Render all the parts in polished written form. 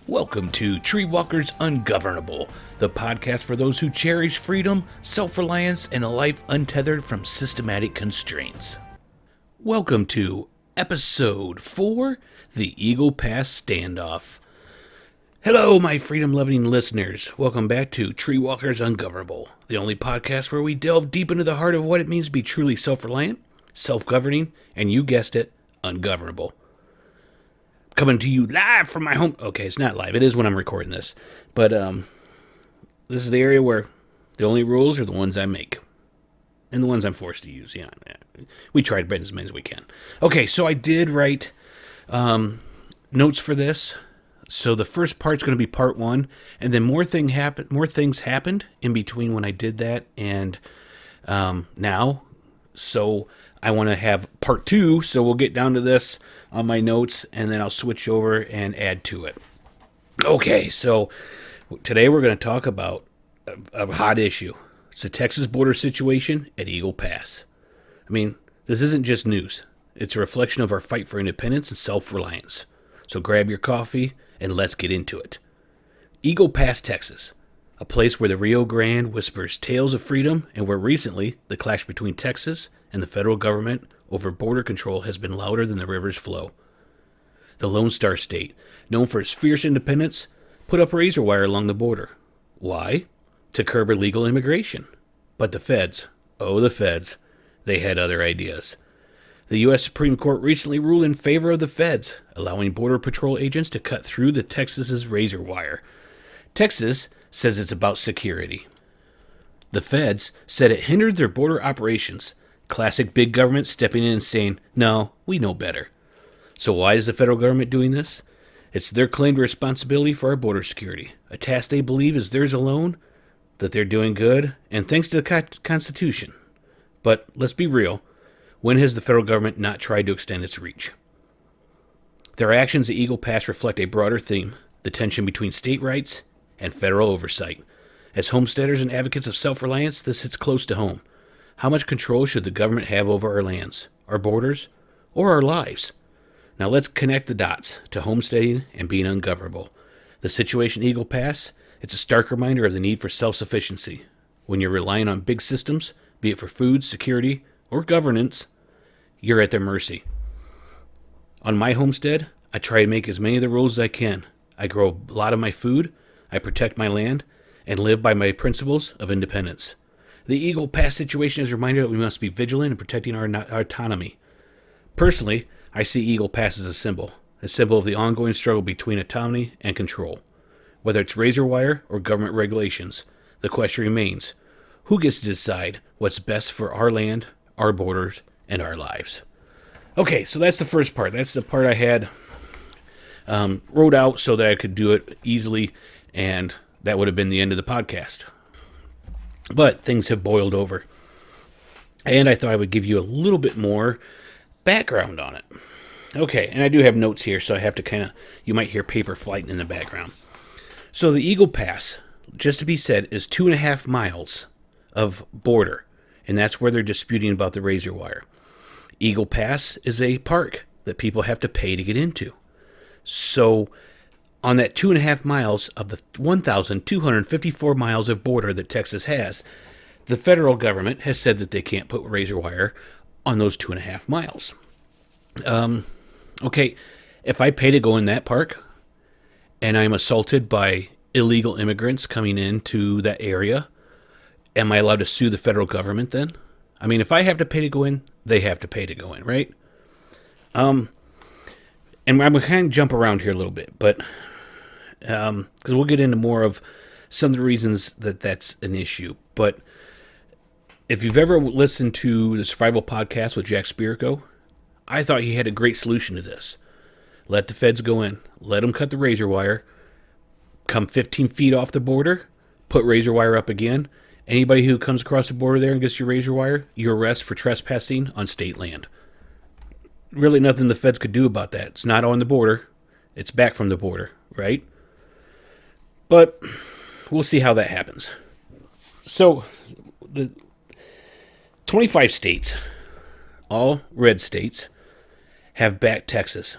Welcome to TreeWalker's Ungovernable, the podcast for those who cherish freedom, self-reliance, and a life untethered from systematic constraints. Welcome to Episode 4, The Eagle Pass Standoff. Hello, my freedom-loving listeners. Welcome back to TreeWalker's Ungovernable, the only podcast where we delve deep into the heart of what it means to be truly self-reliant, self-governing, and you guessed it, ungovernable. Coming to you live from my home. Okay, it's not live. It is when I'm recording this. But this is the area where the only rules are the ones I make. And the ones I'm forced to use. Yeah, we try to bend as many as we can. Okay, so I did write notes for this. So the first part's going to be part 1. And then more things happened in between when I did that and now. So I want to have part 2, so we'll get down to this on my notes, and then I'll switch over and add to it. Okay, so today we're going to talk about a hot issue. It's the Texas border situation at Eagle Pass. I mean, this isn't just news. It's a reflection of our fight for independence and self-reliance. So grab your coffee, and let's get into it. Eagle Pass, Texas. A place where the Rio Grande whispers tales of freedom, and where recently the clash between Texas and the federal government over border control has been louder than the river's flow. The Lone Star State, known for its fierce independence, put up razor wire along the border. Why? To curb illegal immigration. But the feds, they had other ideas. The U.S. Supreme Court recently ruled in favor of the feds, allowing Border Patrol agents to cut through the Texas's razor wire. Texas says it's about security. The feds said it hindered their border operations. Classic big government stepping in and saying, no, we know better. So why is the federal government doing this? It's their claimed responsibility for our border security, a task they believe is theirs alone, that they're doing good, and thanks to the Constitution. But let's be real, when has the federal government not tried to extend its reach? Their actions at Eagle Pass reflect a broader theme, the tension between state rights and federal oversight. As homesteaders and advocates of self-reliance, this hits close to home. How much control should the government have over our lands, our borders, or our lives? Now let's connect the dots to homesteading and being ungovernable. The situation at Eagle Pass, it's a stark reminder of the need for self-sufficiency. When you're relying on big systems, be it for food, security, or governance, you're at their mercy. On my homestead, I try to make as many of the rules as I can. I grow a lot of my food, I protect my land, and live by my principles of independence. The Eagle Pass situation is a reminder that we must be vigilant in protecting our autonomy. Personally, I see Eagle Pass as a symbol of the ongoing struggle between autonomy and control. Whether it's razor wire or government regulations, the question remains, who gets to decide what's best for our land, our borders, and our lives? Okay, so that's the first part. That's the part I had wrote out so that I could do it easily, and that would have been the end of the podcast. But things have boiled over. And I thought I would give you a little bit more background on it. Okay, and I do have notes here, so I have to you might hear paper flighting in the background. So the Eagle Pass, just to be said, is 2.5 miles of border. And that's where they're disputing about the razor wire. Eagle Pass is a park that people have to pay to get into. So on that 2.5 miles of the 1,254 miles of border that Texas has, the federal government has said that they can't put razor wire on those 2.5 miles. Okay, if I pay to go in that park and I'm assaulted by illegal immigrants coming into that area, am I allowed to sue the federal government then? I mean, if I have to pay to go in, they have to pay to go in, right? And I'm going to kind of jump around here a little bit, but because we'll get into more of some of the reasons that that's an issue. But if you've ever listened to the Survival Podcast with Jack Spirko, I thought he had a great solution to this. Let the feds go in. Let them cut the razor wire. Come 15 feet off the border. Put razor wire up again. Anybody who comes across the border there and gets your razor wire, you arrest for trespassing on state land. Really nothing the feds could do about that. It's not on the border. It's back from the border, right? But we'll see how that happens. So, the 25 states, all red states, have backed Texas.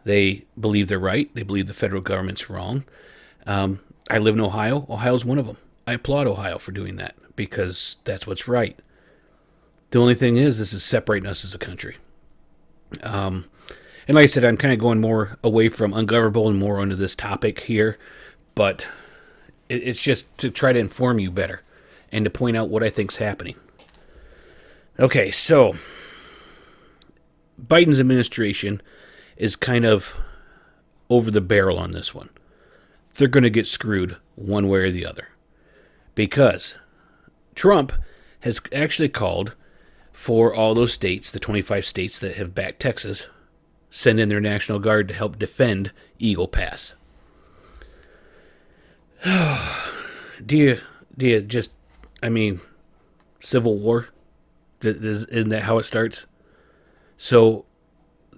They believe they're right. They believe the federal government's wrong. I live in Ohio. Ohio's one of them. I applaud Ohio for doing that because that's what's right. The only thing is, this is separating us as a country. And like I said, I'm kind of going more away from Ungovernable and more onto this topic here. But it's just to try to inform you better and to point out what I think's happening. Okay, so Biden's administration is kind of over the barrel on this one. They're going to get screwed one way or the other. Because Trump has actually called for all those states, the 25 states that have backed Texas, send in their National Guard to help defend Eagle Pass. Do you just, Civil War? Isn't that how it starts? So,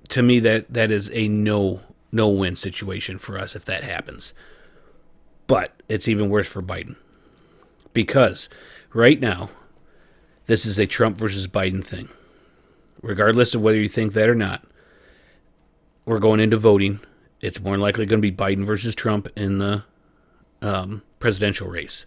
to me, that is a no-win situation for us if that happens. But it's even worse for Biden. Because right now, this is a Trump versus Biden thing. Regardless of whether you think that or not, we're going into voting. It's more likely going to be Biden versus Trump in the presidential race.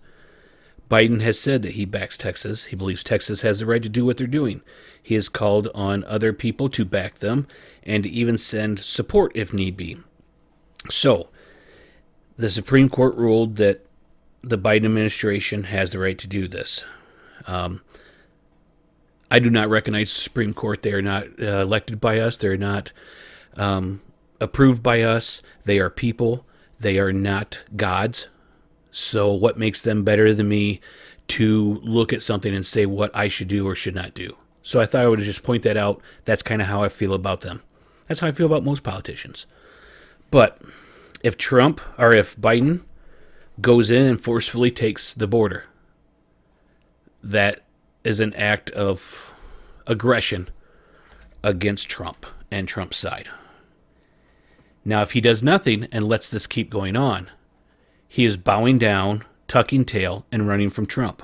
Biden has said that he backs Texas. He believes Texas has the right to do what they're doing. He has called on other people to back them and to even send support if need be. So, the Supreme Court ruled that the Biden administration has the right to do this. I do not recognize the Supreme Court. They are not elected by us. They're not approved by us. They are people. They are not gods. So what makes them better than me to look at something and say what I should do or should not do? So I thought I would just point that out. That's kind of how I feel about them. That's how I feel about most politicians. But if Biden goes in and forcefully takes the border, that is an act of aggression against Trump and Trump's side. Now, if he does nothing and lets this keep going on, he is bowing down, tucking tail, and running from Trump.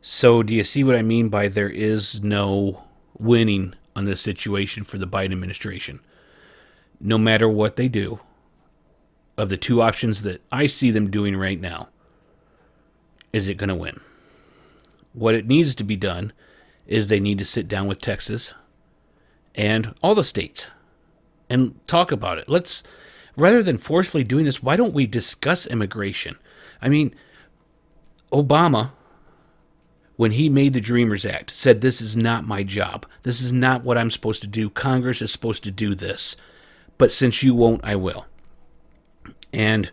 So do you see what I mean by there is no winning on this situation for the Biden administration? No matter what they do, of the two options that I see them doing right now, is it going to win? What it needs to be done is they need to sit down with Texas and all the states and talk about it. Rather than forcefully doing this, why don't we discuss immigration? Obama, when he made the Dreamers Act, said this is not my job. This is not what I'm supposed to do. Congress is supposed to do this. But since you won't, I will. And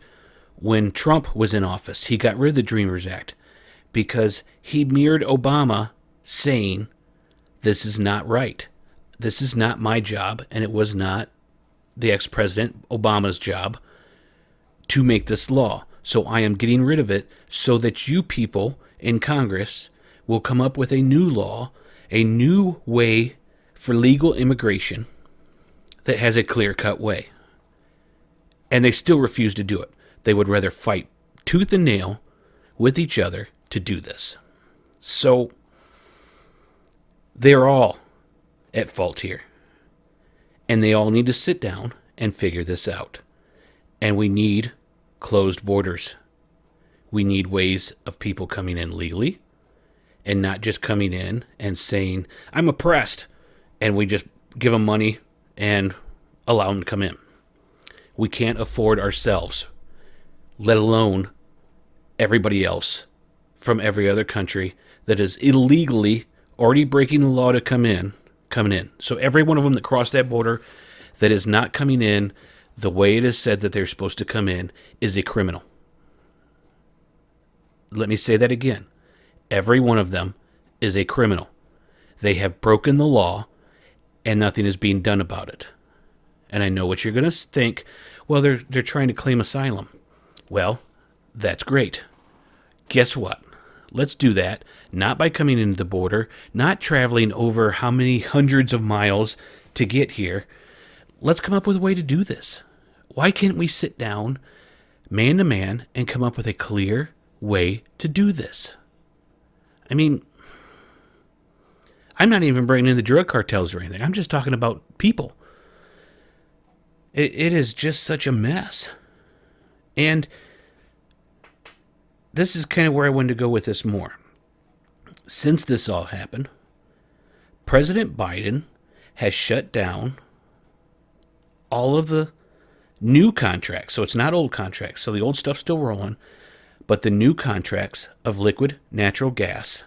when Trump was in office, he got rid of the Dreamers Act because he mirrored Obama saying, this is not right. This is not my job, and it was not the ex-president Obama's job to make this law. So I am getting rid of it so that you people in Congress will come up with a new law, a new way for legal immigration that has a clear-cut way. And they still refuse to do it. They would rather fight tooth and nail with each other to do this. So they're all at fault here. And they all need to sit down and figure this out. And we need closed borders. We need ways of people coming in legally and not just coming in and saying, I'm oppressed. And we just give them money and allow them to come in. We can't afford ourselves, let alone everybody else from every other country that is illegally already breaking the law to coming in. So every one of them that crossed that border that is not coming in the way it is said that they're supposed to come in is a criminal. Let me say that again. Every one of them is a criminal. They have broken the law and nothing is being done about it. And I know what you're going to think. Well, they're trying to claim asylum. Well, that's great. Guess what? Let's do that, not by coming into the border, not traveling over how many hundreds of miles to get here. Let's come up with a way to do this. Why can't we sit down, man to man, and come up with a clear way to do this? I'm not even bringing in the drug cartels or anything. I'm just talking about people. It is just such a mess. And this is kind of where I wanted to go with this more. Since this all happened, President Biden has shut down all of the new contracts. So it's not old contracts. So the old stuff's still rolling, but the new contracts of liquid natural gas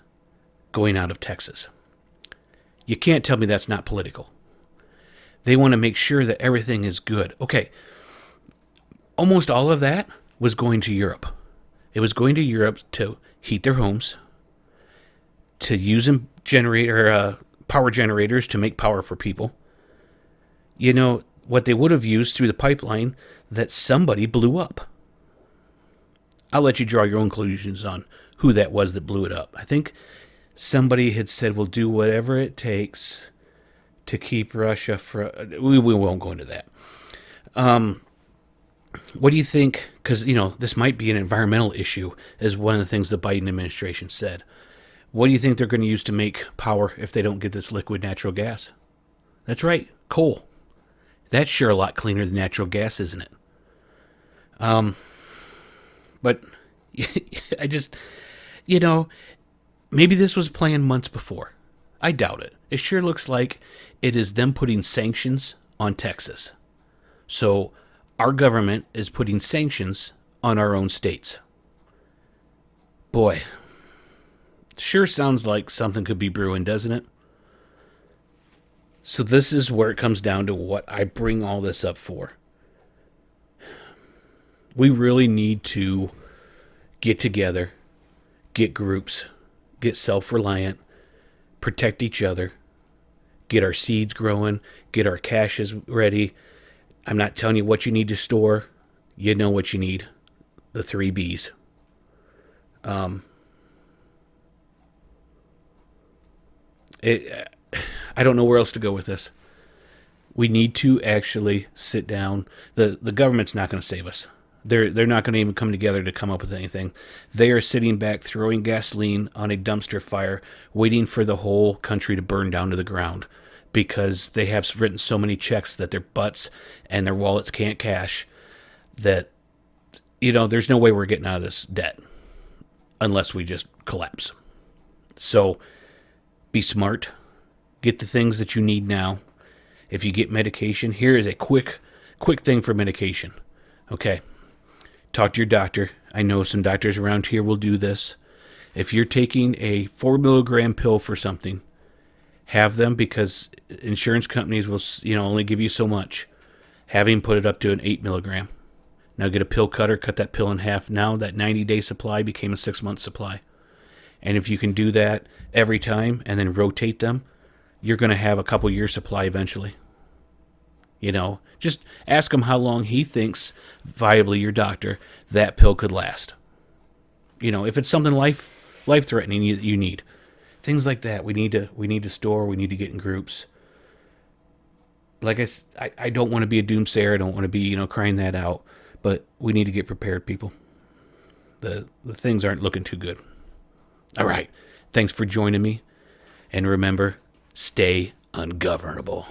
going out of Texas. You can't tell me that's not political. They want to make sure that everything is good. Okay, almost all of that was going to Europe. It was going to Europe to heat their homes, to use power generators to make power for people. You know, what they would have used through the pipeline that somebody blew up. I'll let you draw your own conclusions on who that was that blew it up. I think somebody had said, we'll do whatever it takes to keep Russia from... We won't go into that. What do you think? Because, this might be an environmental issue, as one of the things the Biden administration said. What do you think they're going to use to make power if they don't get this liquid natural gas? That's right, coal. That's sure a lot cleaner than natural gas, isn't it? But I just, maybe this was planned months before. I doubt it. It sure looks like it is them putting sanctions on Texas. So our government is putting sanctions on our own states. Boy, sure sounds like something could be brewing, doesn't it? So this is where it comes down to what I bring all this up for. We really need to get together, get groups, get self-reliant, protect each other, get our seeds growing, get our caches ready. I'm not telling you what you need to store. You know what you need. The 3 Bs. I don't know where else to go with this. We need to actually sit down. The government's not going to save us. They're not going to even come together to come up with anything. They are sitting back, throwing gasoline on a dumpster fire, waiting for the whole country to burn down to the ground, because they have written so many checks that their butts and their wallets can't cash, that, there's no way we're getting out of this debt unless we just collapse. So be smart. Get the things that you need now. If you get medication, here is a quick thing for medication. Okay. Talk to your doctor. I know some doctors around here will do this. If you're taking a 4 milligram pill for something, have them, because insurance companies will, only give you so much. Have him put it up to an 8 milligram. Now get a pill cutter, cut that pill in half. Now that 90-day supply became a 6-month supply. And if you can do that every time and then rotate them, you're going to have a couple years supply eventually. Just ask him how long he thinks, viably your doctor, that pill could last. If it's something life-threatening you need. Things like that, we need to store, we need to get in groups. Like I don't want to be a doomsayer, I don't want to be, crying that out, but we need to get prepared, people. The things aren't looking too good. All right, thanks for joining me, and remember, stay ungovernable.